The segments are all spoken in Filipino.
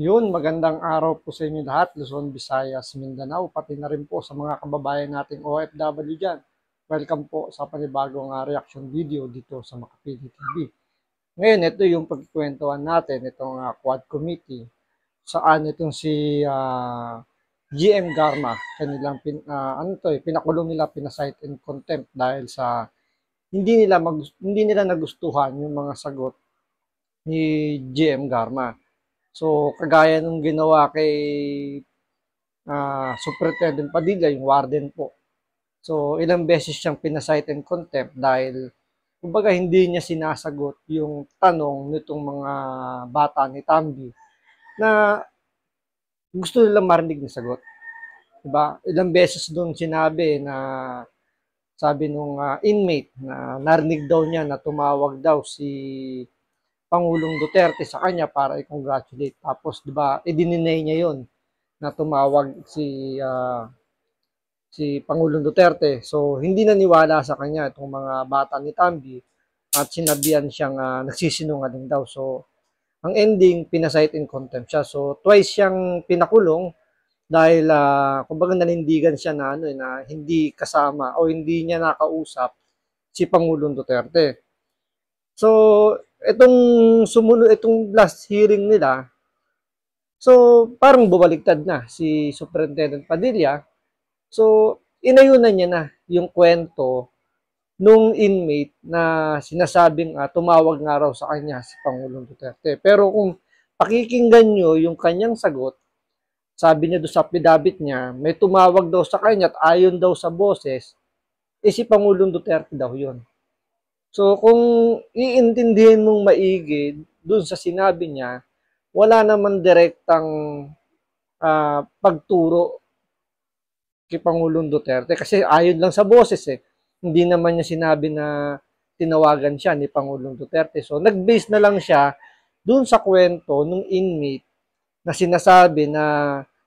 Yun, magandang araw po sa inyo lahat, Luzon, Visayas, Mindanao, pati na rin po sa mga kababayan nating OFW dyan. Welcome po sa panibagong reaction video dito sa Makapili TV. Ngayon, ito yung pagkikwentuhan natin, itong Quad Committee, saan itong si GM Garma, kanilang pinakulong nila, pinasight in contempt dahil sa hindi nila nagustuhan yung mga sagot ni GM Garma. So, kagaya nung ginawa kay Superintendent Padilla, yung warden po. So, ilang beses siyang pinasight in contempt dahil kumbaga hindi niya sinasagot yung tanong nitong mga bata ni Tambi na gusto nilang marinig na sagot. Diba? Ilang beses doon sinabi na sabi nung inmate na narinig daw niya na tumawag daw si Pangulong Duterte sa kanya para i-congratulate. Tapos, di ba, idininay niya yon na tumawag si Pangulong Duterte. So, hindi naniwala sa kanya itong mga bata ni Tambi at sinabihan siyang nagsisinungaling daw. So, ang ending, pinasight in contempt siya. So, twice siyang pinakulong dahil, kumbaga nanindigan siya na, na hindi kasama o hindi niya nakausap si Pangulong Duterte. So, itong last hearing nila, so, parang bumaliktad na si Superintendent Padilla. So, inayunan niya na yung kwento nung inmate na sinasabing tumawag nga raw sa kanya si Pangulong Duterte. Pero kung pakikinggan nyo yung kanyang sagot, sabi niya doon sa affidavit niya, may tumawag daw sa kanya at ayon daw sa boses, si Pangulong Duterte daw yun. So, kung iintindihin mong maigi doon sa sinabi niya, wala naman direktang pagturo kay Pangulong Duterte kasi ayon lang sa boses eh. Hindi naman niya sinabi na tinawagan siya ni Pangulong Duterte. So nag-base na lang siya dun sa kwento ng inmate na sinasabi na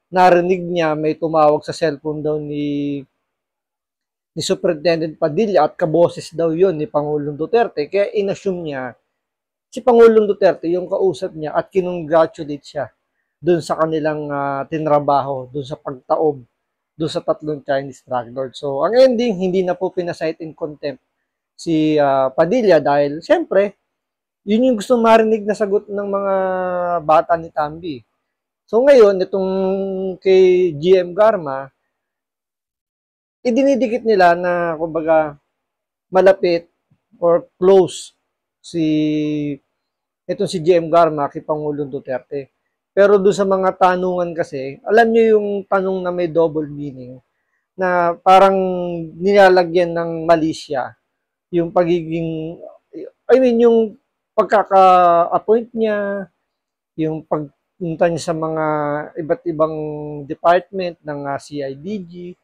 narinig niya may tumawag sa cellphone daw ni Superintendent Padilla at kaboses daw yon ni Pangulong Duterte. Kaya inassume niya si Pangulong Duterte yung kausap niya at kinongratulate siya dun sa kanilang tinrabaho, dun sa pagtaob doon sa tatlong Chinese drug lord. So, ang ending, hindi na po pinasight in contempt si Padilla dahil, siyempre, yun yung gusto marinig na sagot ng mga bata ni Tambi. So, ngayon, itong kay GM Garma, idinidikit nila na, kumbaga, malapit or close si itong si GM Garma kay Pangulong Duterte. Pero doon sa mga tanungan kasi, alam niyo yung tanong na may double meaning na parang nilalagyan ng malisya yung pagiging, I mean, yung pagkaka-appoint niya, yung pagpunta niya sa mga iba't ibang department ng CIDG.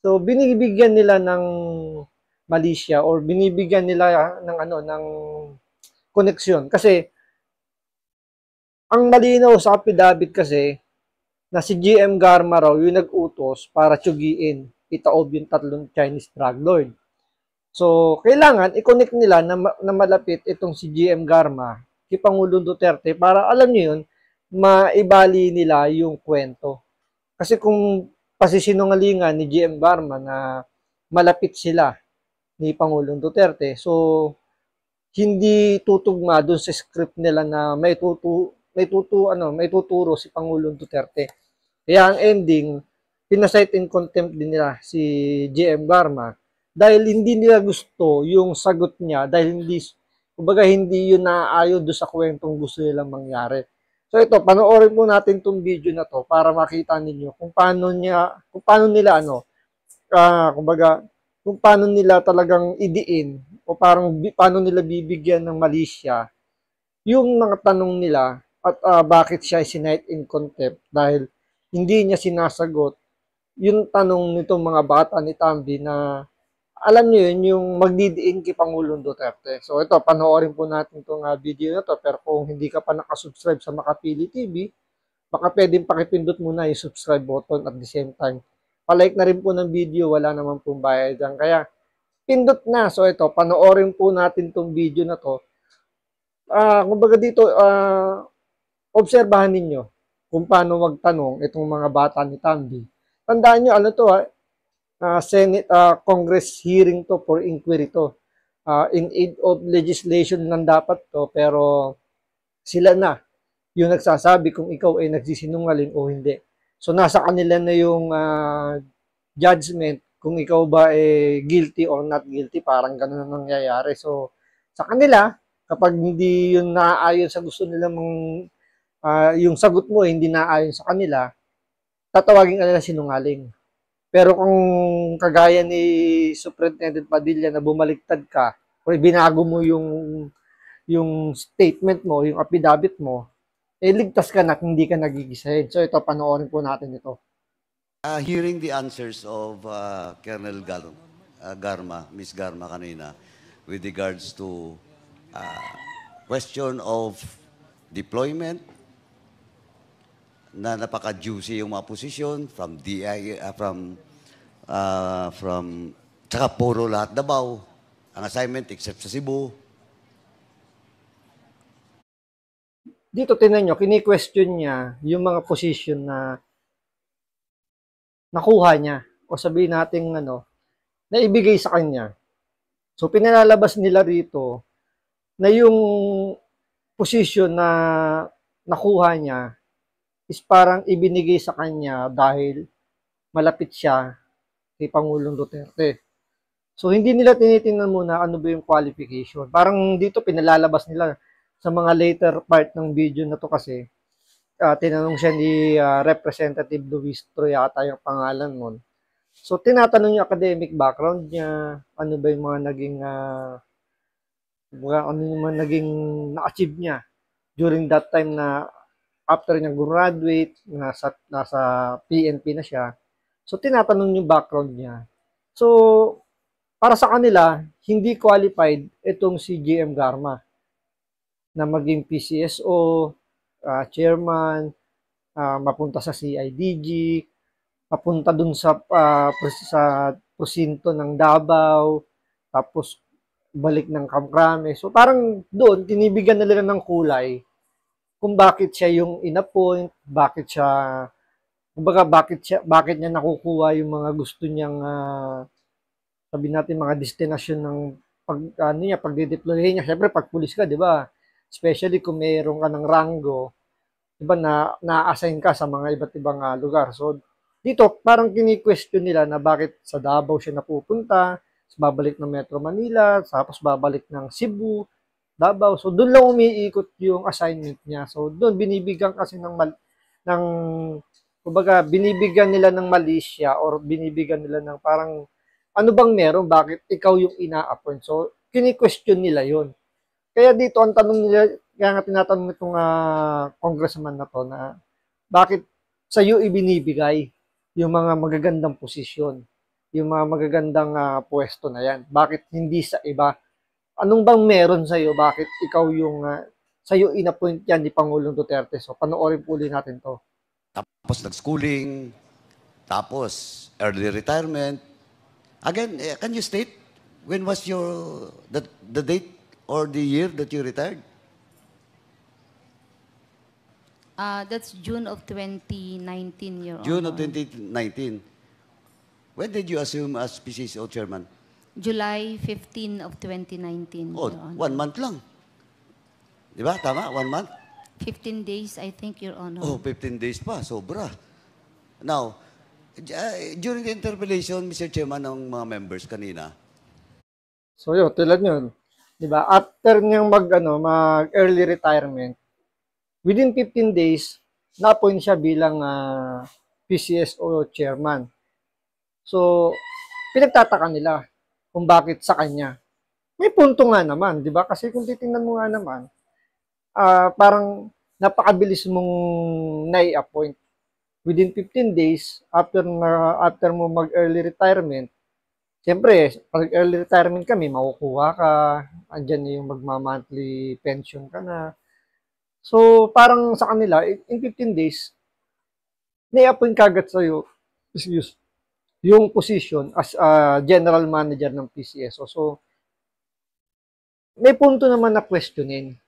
So, binibigyan nila ng malisya or binibigyan nila ng ng koneksyon. Kasi, ang malinaw sa affidavit kasi, na si GM Garma raw yung nag-utos para tsugiin, itaob yung tatlong Chinese drug lord. So, kailangan i-connect nila na malapit itong si GM Garma kay Pangulong Duterte para alam niyo yun, maibali nila yung kwento. Kasi kung pasisinungalingan ni GM Garma na malapit sila ni Pangulong Duterte, so hindi tutugma doon sa script nila na may tuturo si Pangulong Duterte. Kaya ang ending, pinasight in contempt din nila si GM Garma dahil hindi nila gusto yung sagot niya dahil kumbaga hindi yun naaayon do sa kwentong gusto nilang mangyari. So ito, panoorin po natin tong video na to para makita ninyo kung paano nila kumbaga, kung paano nila talagang idiin o parang paano nila bibigyan ng malisya yung mga tanong nila at bakit siya sinight in contempt dahil hindi niya sinasagot yung tanong nitong mga bata ni Tambi na alam niyo yun, yung magdidiin kay Pangulong Duterte. So ito, panoorin po natin itong video na to. Pero kung hindi ka pa nakasubscribe sa Makapili TV, baka pwedeng pakipindot muna yung subscribe button at the same time. Palike na rin po ng video, wala naman pong bayad dyan. Kaya pindot na. So ito, panoorin po natin itong video na to. Kumbaga dito, obserbahan ninyo kung paano magtanong itong mga bata ni Tambi. Tandaan nyo, ano to, Senate, Congress hearing to for inquiry to. In aid of legislation lang dapat to, pero sila na yung nagsasabi kung ikaw ay nagsisinungaling o hindi. So, nasa kanila na yung judgment kung ikaw ba ay guilty or not guilty. Parang ganun ang nangyayari. So, sa kanila, kapag hindi yun naaayon sa gusto nilang yung sagot mo hindi naaayon sa kanila, tatawagin ka nila sinungaling. Pero kung kagaya ni Superintendent Padilla na bumaliktad ka, o binago mo yung statement mo, yung affidavit mo, ligtas ka na at hindi ka nagigisahin. So ito, panoorin po natin ito. Hearing the answers of Colonel Garma, Ms. Garma kanina, with regards to question of deployment, na napaka-juicy yung mga posisyon from DI, tsaka puro lahat Davao, ang assignment except sa Cebu. Dito, tinan nyo, kini-question niya yung mga position na nakuha niya o sabihin natin na ibigay sa kanya. So, pinalalabas nila rito na yung position na nakuha niya is parang ibinigay sa kanya dahil malapit siya kay Pangulong Duterte. So, hindi nila tinitingnan muna ano ba yung qualification. Parang dito pinalalabas nila sa mga later part ng video na to kasi tinanong siya ni Representative Luis Troy yata yung pangalan mo. So, tinatanong yung academic background niya, ano ba yung mga naging na-achieve niya during that time na after niya graduate, nasa PNP na siya. So, tinatanong yung background niya. So, para sa kanila, hindi qualified itong si GM Garma na maging PCSO, chairman, mapunta sa CIDG, mapunta dun sa presinto ng Davao, tapos balik ng Kamkrame. So parang doon, tinibigyan na nila ng kulay kung bakit siya yung in-appoint, bakit niya nakukuha yung mga gusto niyang, sabi natin, mga destinasyon ng pagde-deploy niya. Siyempre, pag pulis ka, di ba? Especially kung mayroon ka ng rango, diba, na-assign ka sa mga iba't ibang lugar. So, dito, parang kini-question nila na bakit sa Davao siya napupunta, babalik ng Metro Manila, tapos babalik ng Cebu, Davao. So, doon lang umiikot yung assignment niya. So, doon, binibigyan kasi kumbaga, binibigyan nila ng malisya or binibigyan nila ng parang, ano bang meron, bakit ikaw yung ina-appoint? So, kini-question nila yon. Kaya dito, ang tanong nila, kaya nga tinatanong itong congressman na to na bakit sa iyo ibinibigay yung mga magagandang posisyon, yung mga magagandang pwesto na yan. Bakit hindi sa iba? Anong bang meron sa iyo? Bakit ikaw yung sa iyo inappoint yan ni Pangulong Duterte? So, panoorin po ulit natin to. Tapos nag-schooling, tapos early retirement. Again, can you state when was the date or the year that you retired? That's June of 2019, Your Honor. June of 2019. When did you assume as PCSO chairman? July 15 of 2019, Oh, Your Honor. 1 month lang. Di ba? Tama? 1 month? 15 days, I think, Your Honor. Oh, 15 days pa. Sobra. Now, during the interpellation, Mr. Chairman, ng mga members kanina. So, yun, tulad yun. Di ba? After niyang mag-early retirement, within 15 days, na-appoint siya bilang PCSO chairman. So, pinagtataka nila kung bakit sa kanya. May punto nga naman, di ba? Kasi kung titingnan mo nga naman, parang napakabilis mong nai-appoint. Within 15 days, after mo mag-early retirement, siyempre, pag early retirement ka, may makukuha ka, andyan yung magma-monthly pension ka na. So, parang sa kanila, in 15 days, nai-appoint kagad sa'yo, yung position as general manager ng PCSO. So, may punto naman na questionin.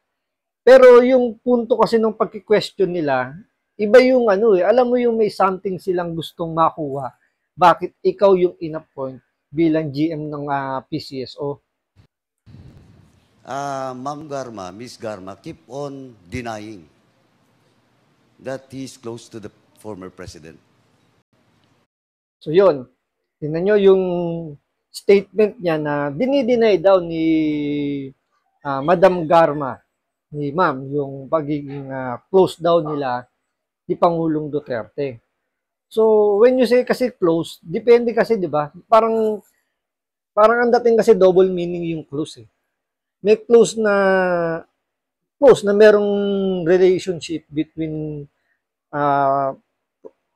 Pero yung punto kasi nung pagki-question nila, Iba yung ano eh, alam mo yung may something silang gustong makuha. Bakit ikaw yung in-appoint bilang GM ng PCSO? Ma'am Garma, Miss Garma, keep on denying that he's close to the former president. So yun, tingnan nyo yung statement niya na dinideny daw ni Madam Garma, ni Ma'am, yung pagiging close daw nila ni Pangulong Duterte. So, when you say kasi close, depende kasi, di ba? Parang ang dating kasi double meaning yung close eh. May close na merong relationship between uh,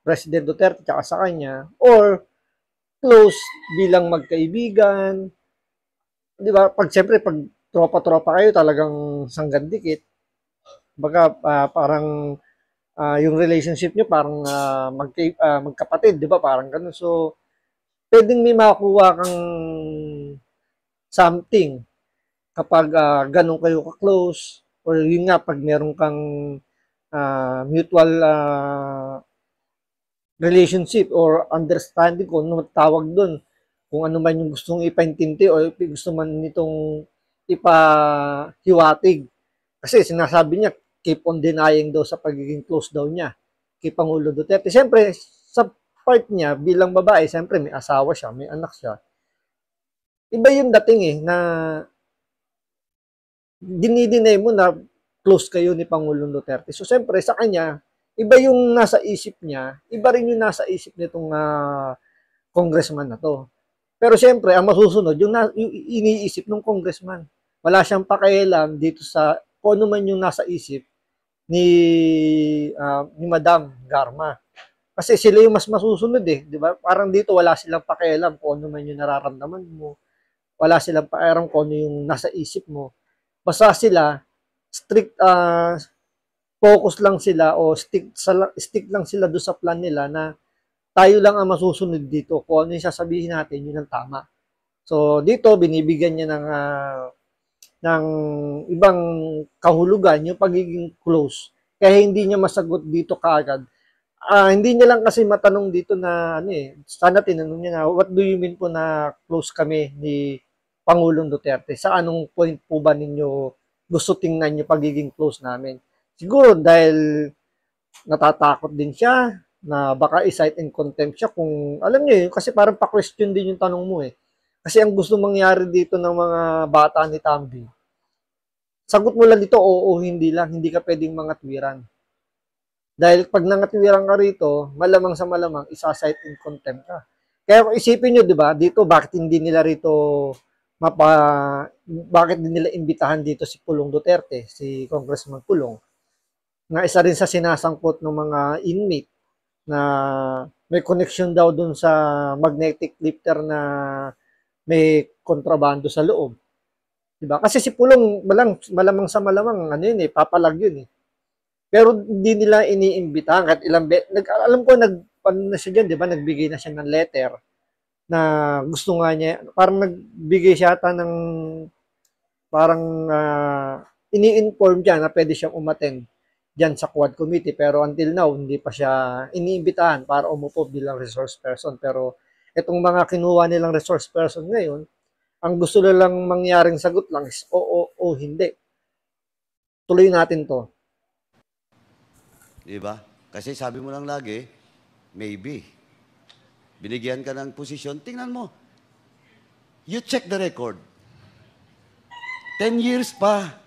President Duterte at sa kanya, or close bilang magkaibigan, di ba? Siyempre, pag tropa-tropa kayo, talagang sanggandikit. Baga, parang yung relationship nyo parang magkapatid, di ba? Parang ganun. So, pwedeng may makuha kang something kapag ganun kayo ka-close, or yun nga, pag meron kang mutual relationship or understanding kung ano tawag doon, kung ano man yung gustong ipaintindi o gusto man nitong ipahiwatig. Kasi sinasabi niya, keep on denying daw sa pagiging close daw niya kay Pangulo Duterte. Siyempre, sa part niya, bilang babae, siyempre may asawa siya, may anak siya. Iba yung dating eh, na dinidinay mo na close kayo ni Pangulong Duterte. So, siyempre, sa kanya, iba yung nasa isip niya, iba rin yung nasa isip nitong congressman na to. Pero siyempre, ang masusunod, yung iniisip ng congressman. Wala siyang pakialam dito sa kung ano man yung nasa isip ni Madam Garma. Kasi sila yung mas masusunod eh, di ba? Parang dito wala silang pakialam kung ano man yung nararamdaman mo. Wala silang pakialam kung ano yung nasa isip mo. Basta sila strict focus lang sila o stick lang sila do sa plan nila na tayo lang ang masusunod dito. Kung ano yung sasabihin natin, yun ang tama. So, dito, binibigyan niya ng ibang kahulugan yung pagiging close. Kaya hindi niya masagot dito kaagad. Hindi niya lang kasi matanong dito na, sana tinanong niya na, what do you mean po na close kami ni Pangulong Duterte? Sa anong point po ba ninyo gusto tingnan yung pagiging close namin? Siguro dahil natatakot din siya, na baka i-cite in contempt siya kung, alam niyo yun, kasi parang pa-question din yung tanong mo eh. Kasi ang gusto mangyari dito ng mga bata ni Tambi, sagot mo lang dito, oo, hindi lang, hindi ka pwedeng mangatwiran. Dahil pag nangatwiran ka rito, malamang sa malamang, isa-cite in contempt ka. Kaya kung isipin nyo, di ba, dito, bakit hindi nila rito bakit din nila imbitahan dito si Pulong Duterte, si Congressman Pulong, na isa rin sa sinasangkot ng mga inmate na may connection daw dun sa magnetic lifter na may kontrabando sa loob. Diba? Kasi si Pulong, malamang sa malamang, ano yun eh, papalag yun eh. Pero hindi nila iniimbitahan kahit ilang alam ko, ano na siya dyan, di ba? Nagbigay na siya ng letter na gusto nga niya, parang nagbigay siya ata ng, parang ini-inform siya na pwede siyang umattend dyan sa Quad Committee, pero until now, hindi pa siya iniimbitahan para umupo bilang resource person. Pero itong mga kinuha nilang resource person ngayon, ang gusto nilang mangyaring sagot lang is o hindi. Tuloy natin to. Diba? Kasi sabi mo lang lagi, maybe. Binigyan ka ng posisyon, tingnan mo. You check the record. 10 years pa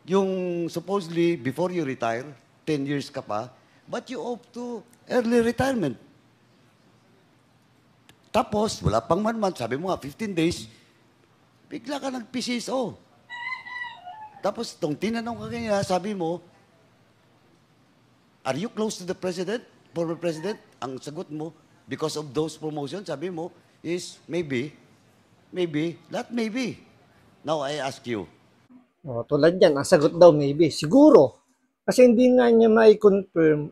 yung supposedly before you retire, 10 years ka pa, but you opt to early retirement. Tapos, wala pang 1 month, sabi mo nga, 15 days, bigla ka nag-PCSO. Tapos, itong tinanong ka kanya, sabi mo, are you close to the president, former president? Ang sagot mo, because of those promotions, sabi mo, is maybe, not maybe. Now, I ask you. Tulad yan, ang sagot daw maybe. Siguro. Kasi hindi nga niya mai-confirm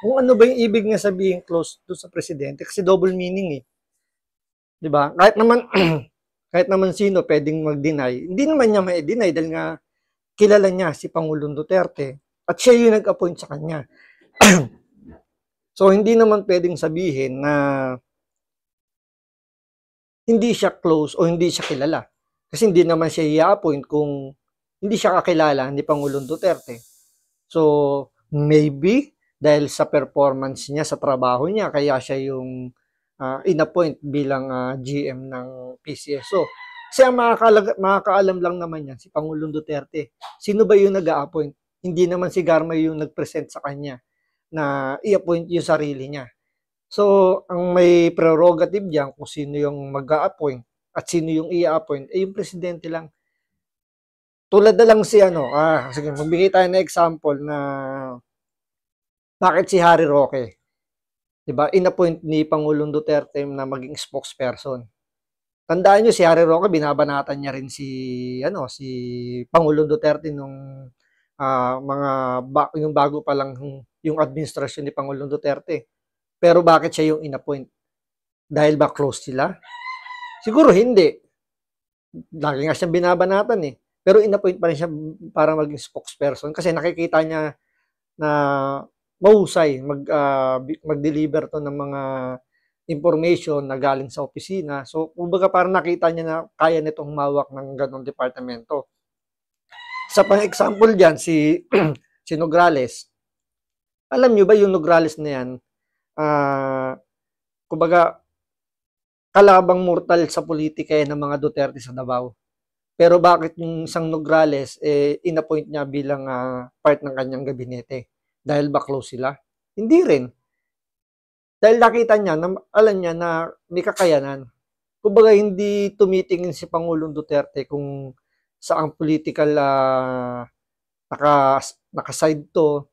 kung ano ba yung ibig niya sabihin close to sa presidente. Kasi double meaning eh. Diba? Kahit naman sino pwedeng mag-deny. Hindi naman niya mai-deny dahil nga kilala niya si Pangulong Duterte. At siya yung nag-appoint sa kanya. So, hindi naman pwedeng sabihin na hindi siya close o hindi siya kilala. Kasi hindi naman siya i-appoint kung hindi siya kakilala ni Pangulong Duterte. So, maybe dahil sa performance niya sa trabaho niya, kaya siya yung in-appoint bilang GM ng PCSO. Kasi ang makakaalam lang naman yan, si Pangulong Duterte. Sino ba yung nag-a-appoint? Hindi naman si Garma yung nag-present sa kanya na i-appoint yung sarili niya. So, ang may prerogative diyan kung sino yung mag-a-appoint at sino yung i-appoint, yung presidente lang. Tulad na lang si sige, magbigay tayo ng example na bakit si Harry Roque, 'di ba? In-appoint ni Pangulong Duterte na maging spokesperson. Tandaan niyo si Harry Roque, binabanatan niya rin si Pangulong Duterte nung yung bago pa lang yung administrasyon ni Pangulong Duterte. Pero bakit siya yung in-appoint? Dahil ba close sila? Siguro hindi. Lagi nga siyang binabanatan eh. Pero in-appoint pa rin siya para maging spokesperson kasi nakikita niya na mahusay mag-deliver to ng mga information na galing sa opisina. So, kumbaga parang nakita niya na kaya nitong humawak ng ganong departamento. Sa pang-example dyan, si Nograles. Alam niyo ba yung Nograles na yan, kumbaga, kalabang mortal sa politika ng mga Duterte sa Davao. Pero bakit yung isang Nograles, in-appoint niya bilang part ng kanyang gabinete? Dahil ba close sila? Hindi rin. Dahil nakita niya, alam niya na may kakayanan. Kumbaga, hindi tumitingin si Pangulong Duterte kung saang political nakaside to.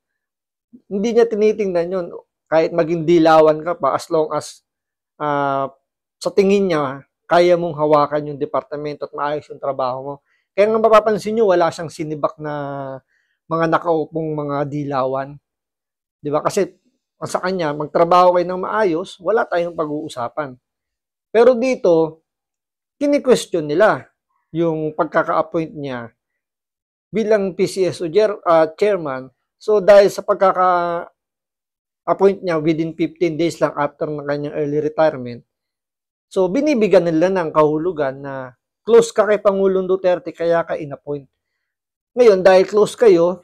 Hindi niya tinitingnan yun. Kahit maging dilawan ka pa, as long as sa tingin niya, kaya mong hawakan yung departamento at maayos yung trabaho mo. Kaya nga mapapansin nyo, wala siyang sinibak na mga nakaupong mga dilawan. Di ba? Kasi sa kanya, magtrabaho kayo ng maayos, wala tayong pag-uusapan. Pero dito, kini-question nila yung pagkaka-appoint niya bilang PCSO chairman. So dahil sa pagkaka-appoint niya within 15 days lang after ng kanyang early retirement, so binibigyan nila ng kahulugan na close ka kay Pangulong Duterte kaya ka in-appoint. Ngayon, dahil close kayo,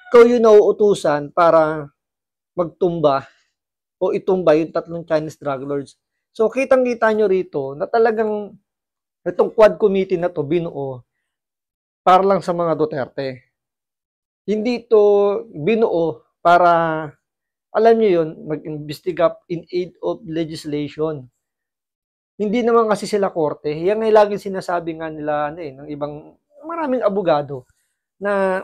ikaw yung nauutusan para magtumba o itumba yung tatlong Chinese drug lords. So, kitang-kita nyo rito na talagang itong quad committee na to binuo para lang sa mga Duterte. Hindi to binuo para, alam nyo yun, mag-investigate in aid of legislation. Hindi naman kasi sila korte. Yan ay laging sinasabi nga nila ng ibang maraming abogado na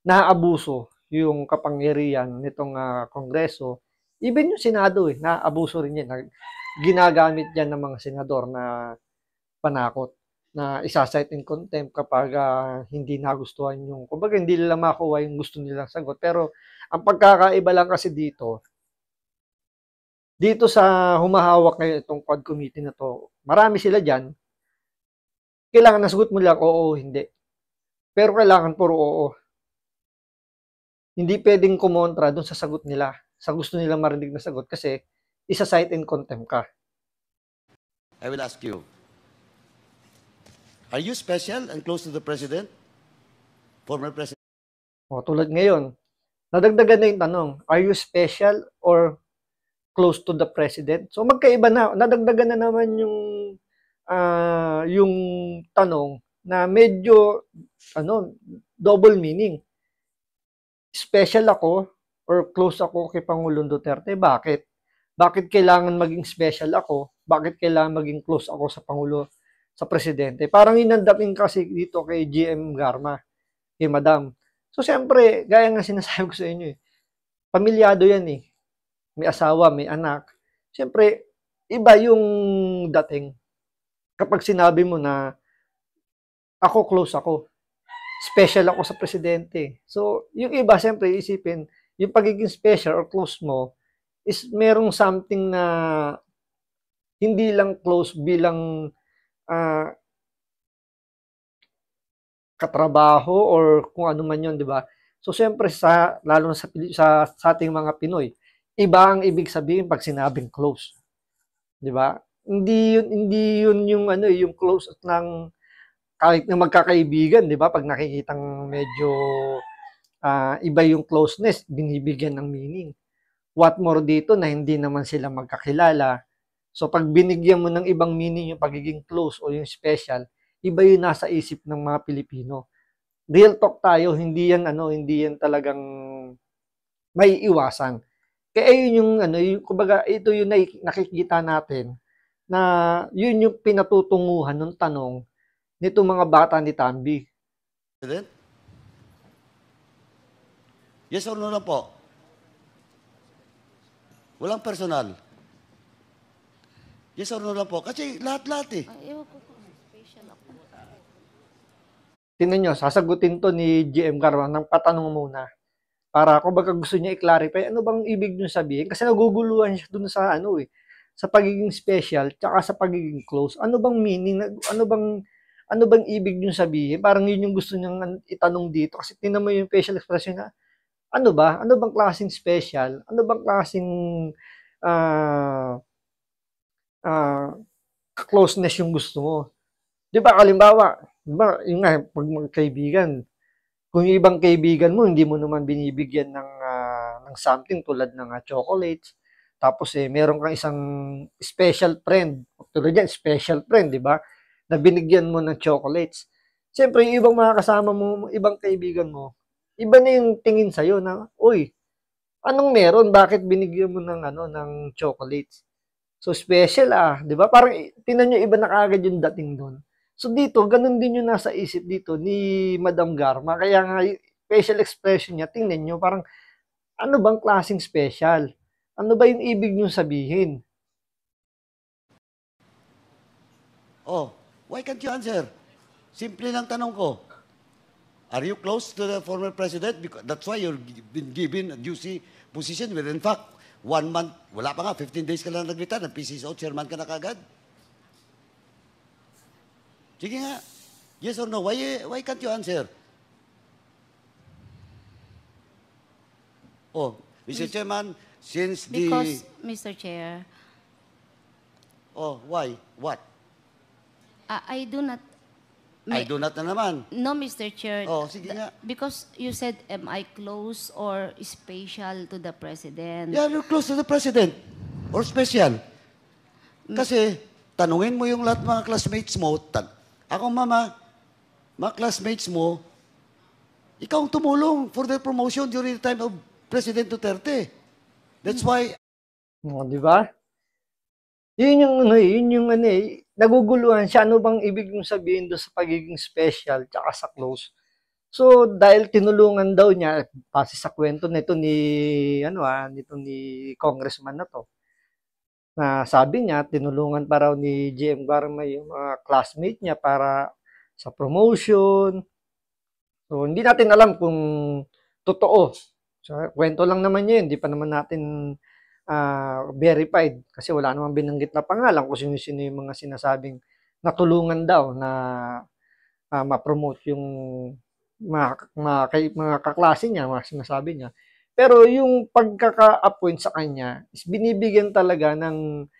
naaabuso yung kapangyarihan nitong Kongreso. Even yung Senado naaabuso rin yan. Ginagamit yan ng mga senador na panakot na isa-cite in contempt kapag hindi nagustuhan yung, kumbaga hindi nila makuha yung gusto nilang sagot. Pero ang pagkakaiba lang kasi dito sa humahawak ngayon itong quad committee na to, marami sila dyan, kailangan nasagot mo lang, oo, hindi. Pero kailangan puro oo. Hindi pwedeng kumontra dun sa sagot nila, sa gusto nilang marinig na sagot kasi isa-cite in contempt ka. I will ask you, are you special and close to the President? Former President? O, tulad ngayon, nadagdagan na yung tanong, are you special or close to the President? So magkaiba na, nadagdagan na naman yung tanong na medyo double meaning. Special ako or close ako kay Pangulong Duterte. Bakit? Bakit kailangan maging special ako? Bakit kailangan maging close ako sa sa Presidente? Parang inandapin kasi dito kay GM Garma, kay Madam. So siyempre, gaya nga sinasabi ko sa inyo pamilyado yan may asawa, may anak. Siyempre, iba yung dating. Kapag sinabi mo na ako close ako, special ako sa presidente. So, yung iba, siyempre, isipin, yung pagiging special or close mo is merong something na hindi lang close bilang katrabaho or kung ano man yun, di ba? So, siyempre, lalo na sa ating mga Pinoy, iba ang ibig sabihin pag sinabing close. Di ba? Hindi yun yung, yung close ng kahit na magkakaibigan, di ba? Pag nakikitang medyo iba yung closeness, binibigyan ng meaning. What more dito na hindi naman sila magkakilala. So pag binigyan mo ng ibang meaning yung pagiging close o yung special, iba yung nasa isip ng mga Pilipino. Real talk tayo, hindi yan talagang may iwasan. Kaya yun yung kumbaga ito yung nakikita natin na yun yung pinatutunguhan ng tanong nito mga bata ni Tambi. President? Yes or no lang po? Walang personal. Yes or no lang po? Kasi lahat-lahat eh. Ewan ko kung special ako. Tingnan nyo, sasagutin to ni GM Garma ng patanong muna. Para kung baga gusto niya i-clarify, ano bang ibig nyo sabihin? Kasi naguguluhan siya dun sa sa pagiging special, tsaka sa pagiging close. Ano bang meaning? Ano bang ibig nyo sabihin? Parang yun yung gusto niyang itanong dito. Kasi tingnan mo yung facial expression na, ano ba? Ano bang klaseng special? Ano bang klaseng ah closeness yung gusto mo? Di ba, kalimbawa, di ba, yung nga, pag magkaibigan, kung yung ibang kaibigan mo, hindi mo naman binibigyan ng something tulad ng chocolates, tapos meron kang isang special friend, tulad yan, special friend, di ba, na binigyan mo ng chocolates. Siyempre, yung ibang mga kasama mo, ibang kaibigan mo, iba na yung tingin sa'yo na, uy, anong meron? Bakit binigyan mo ng chocolates? So, special 'di ba? Parang tingnan niyo iba na kaagad yung dating do'n. So, dito gano'n din yung nasa isip dito ni Madam Garma. Kaya nga yung facial expression niya, tingnan niyo parang ano bang klaseng special? Ano ba yung ibig niyong sabihin? Oh, why can't you answer? Simple lang tanong ko. Are you close to the former president? Because that's why you've been given a juicy position where in fact, 1 month, wala pa nga, 15 days ka lang nag-retire, ng PCSO, chairman ka na kagad. Sige nga. Yes or no? Why can't you answer? Oh, Mr. Chairman, since Because, Mr. Chair, Oh, why? What? I do not... I do not na naman. No, Mr. Chair. Oh, sige nga. Because you said, am I close or special to the President? Yeah, you're close to the president. Or special. Kasi, tanungin mo yung lahat mga classmates mo. Ako, mama, mga classmates mo, ikaw ang tumulong for their promotion during the time of President Duterte. That's why... Di ba? Yun yung naguguluhan siya. Ano bang ibig mong sabihin doon sa pagiging special tsaka sa close? So, dahil tinulungan daw niya, base sa kwento nito nito ni congressman na to, na sabi niya, tinulungan pa raw ni GM Garma yung mga classmate niya para sa promotion. So, hindi natin alam kung totoo. So, kwento lang naman niya yun. Hindi pa naman natin verified kasi wala namang binanggit na pangalan kung sino-sino yung mga sinasabing natulungan daw na ma-promote yung mga kaklase niya, mga sinasabi niya. Pero yung pagkaka-appoint sa kanya is binibigyan talaga ng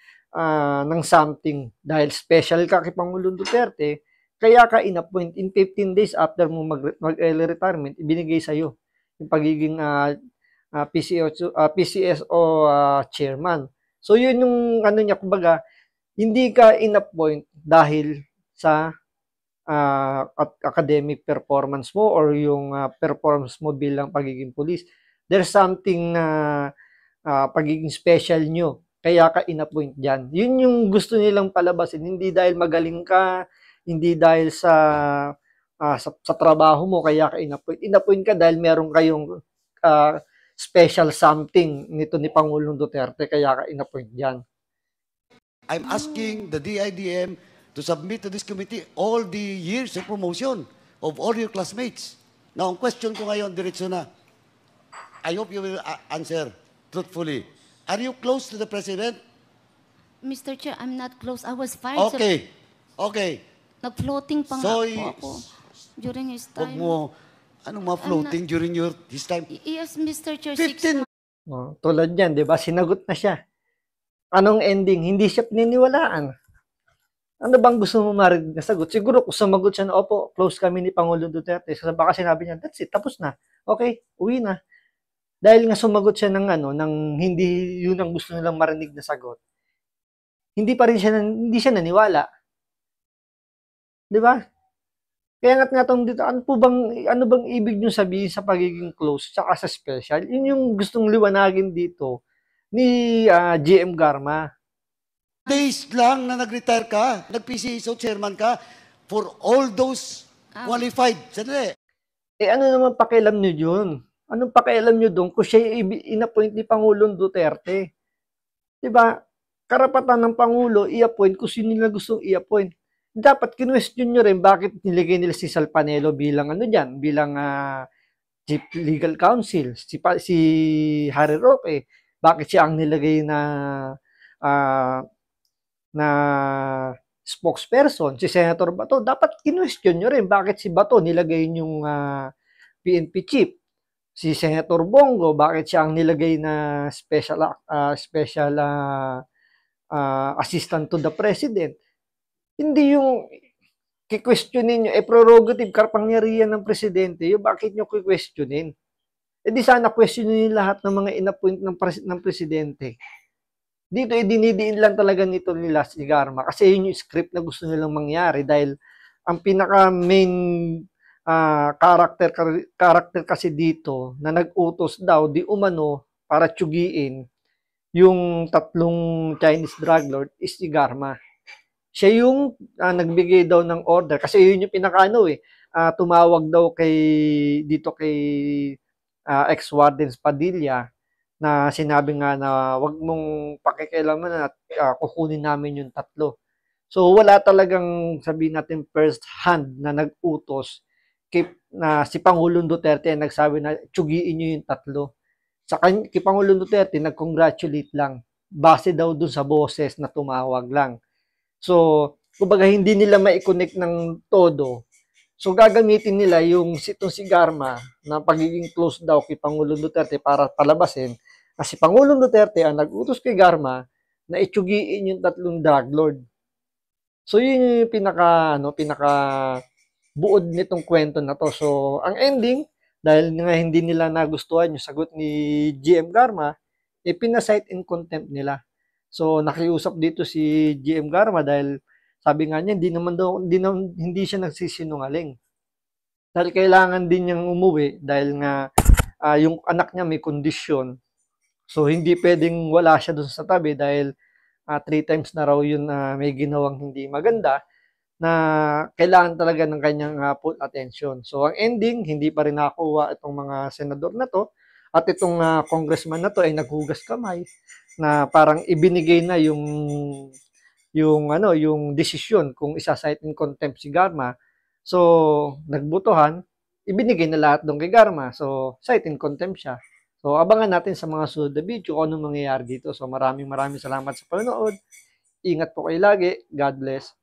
something dahil special ka kay Pangulong Duterte, kaya ka in-appoint in 15 days after mo mag-early retirement, ibinigay sa'yo yung pagiging PCSO chairman. So yun yung niya, kumbaga, hindi ka in-appoint dahil sa academic performance mo or yung performance mo bilang pagiging police. There's something na pagiging special nyo, kaya ka in-appoint dyan. Yun yung gusto nilang palabasin, hindi dahil magaling ka, hindi dahil sa trabaho mo, kaya ka in-appoint. In-appoint ka dahil meron kayong special something nito ni Pangulong Duterte, kaya ka in-appoint dyan. I'm asking the DIDM to submit to this committee all the years of promotion of all your classmates. Now, ang question ko ngayon, diretso na. I hope you will answer truthfully. Are you close to the President? Mr. Chair, I'm not close. I was fired. Okay. Okay. Nag-floating pa nga po ako during his Huwag time. mo, Anong mga floating during his time? Yes, Mr. Chair. 15. Oh, tulad yan, di ba? Sinagot na siya. Anong ending? Hindi siya pininiwalaan. Ano bang gusto mo marinig na sagot? Siguro kung sumagot siya na, opo, close kami ni Pangulong Duterte. So baka sinabi niya, that's it, tapos na. Okay, uwi na. Dahil nga sumagot siya ng hindi yun ang gusto nilang marinig na sagot. Hindi pa rin siya, hindi siya naniwala. Di ba? Kaya nga tong dito, ano bang ibig niyo sabihin sa pagiging close tsaka sa special? Yun yung gustong liwanagin dito ni GM Garma. Days lang na nag-retire ka, nag-PCSO chairman ka, for all those qualified. Sandali. Ano naman pakialam niyo yun? Anong pakialam niyo doon kung siya in-appoint ni Pangulong Duterte? Diba? Karapatan ng Pangulo, i-appoint kung sino nila gustong i-appoint. Dapat kinwestiyon nyo rin bakit nilagay nila si Sal Panelo bilang bilang Chief Legal Counsel, si Harry Roque, bakit siya ang nilagay na spokesperson, si Senator Bato, dapat kinwestiyon nyo rin bakit si Bato nilagay yung PNP chief, si Senator Bongo, bakit siya ang nilagay na special assistant to the president. Hindi yung kikwestiyonin nyo, prerogative, kapangyarihan ng presidente, yung bakit nyo kikwestiyonin? Di sana questionin lahat ng mga inappoint ng presidente. Dito, dinidiin lang talaga nito nila si Garma kasi yun yung script na gusto nilang mangyari dahil ang pinaka-main character kasi dito na nag-utos daw di umano para tsugiin yung tatlong Chinese drug lord is si Garma. Siya yung nagbigay daw ng order kasi yun yung tumawag daw kay ex-Warden Padilla na sinabi nga na wag mong pakikialaman at kukunin namin yung tatlo. So wala talagang sabihin natin first hand na nag-utos na si Pangulong Duterte nagsabi na tsugiin niyo yung tatlo. Kay Pangulong Duterte nag-congratulate lang base daw dun sa boses na tumawag lang. So, kumbaga hindi nila ma-connect ng todo. So, gagamitin nila itong si Garma na pagiging close daw kay Pangulong Duterte para palabasin na si Pangulong Duterte ang nag-utos kay Garma na itsugiin yung tatlong drug lord. So, yun yung pinaka buod nitong kwento na to. So, ang ending, dahil nga hindi nila nagustuhan yung sagot ni GM Garma, pinasight in contempt nila. So nakiusap dito si GM Garma dahil sabi nga niya hindi siya nagsisinungaling. Dahil kailangan din niyang umuwi dahil nga yung anak niya may kondisyon. So hindi pwedeng wala siya doon sa tabi dahil 3 times na raw yun may ginawang hindi maganda na kailangan talaga ng kanyang full attention. So ang ending, hindi pa rin nakuha itong mga senador na to at itong congressman na to ay naghugas kamay na parang ibinigay na yung desisyon kung isa-cite in contempt si Garma. So, nagbutuhan, ibinigay na lahat doon kay Garma. So, cite in contempt siya. So, abangan natin sa mga sunod na video kung anong mangyayari dito. So, maraming salamat sa panonood. Ingat po kayo lagi. God bless.